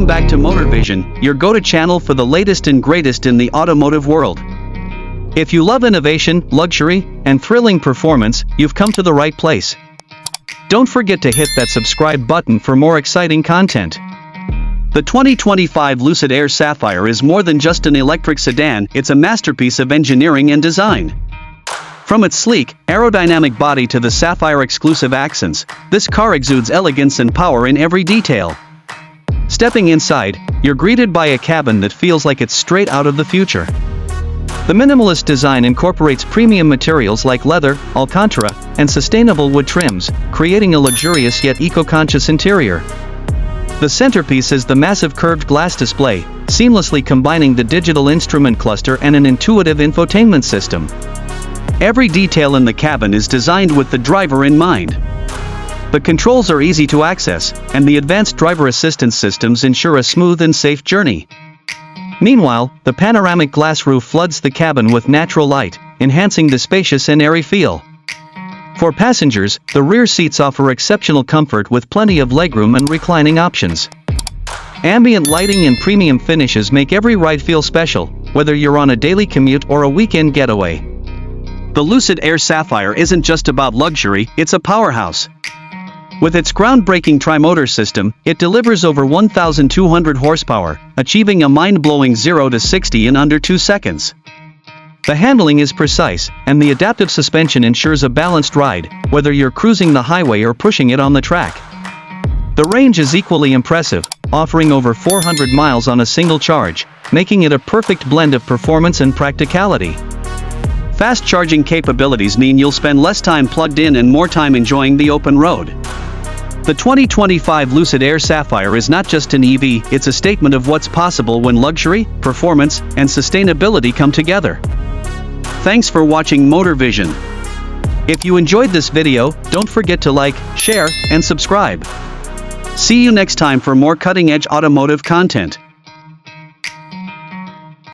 back to Motor Vision, your go-to channel for the latest and greatest in the automotive world. If you love innovation, luxury, and thrilling performance, you've come to the right place. Don't forget to hit that subscribe button for more exciting content. The 2025 Lucid Air Sapphire is more than just an electric sedan, it's a masterpiece of engineering and design. From its sleek, aerodynamic body to the Sapphire exclusive accents, this car exudes elegance and power in every detail. Stepping inside, you're greeted by a cabin that feels like it's straight out of the future. The minimalist design incorporates premium materials like leather, alcantara, and sustainable wood trims, creating a luxurious yet eco-conscious interior. The centerpiece is the massive curved glass display, seamlessly combining the digital instrument cluster and an intuitive infotainment system. Every detail in the cabin is designed with the driver in mind. The controls are easy to access, and the advanced driver assistance systems ensure a smooth and safe journey. Meanwhile, the panoramic glass roof floods the cabin with natural light, enhancing the spacious and airy feel. For passengers, the rear seats offer exceptional comfort with plenty of legroom and reclining options. Ambient lighting and premium finishes make every ride feel special, whether you're on a daily commute or a weekend getaway. The Lucid Air Sapphire isn't just about luxury, it's a powerhouse. With its groundbreaking tri-motor system, it delivers over 1,200 horsepower, achieving a mind-blowing 0 to 60 in under 2 seconds. The handling is precise, and the adaptive suspension ensures a balanced ride, whether you're cruising the highway or pushing it on the track. The range is equally impressive, offering over 400 miles on a single charge, making it a perfect blend of performance and practicality. Fast charging capabilities mean you'll spend less time plugged in and more time enjoying the open road. The 2025 Lucid Air Sapphire is not just an EV, it's a statement of what's possible when luxury, performance, and sustainability come together. Thanks for watching Motor Vision. If you enjoyed this video, don't forget to like, share, and subscribe. See you next time for more cutting-edge automotive content.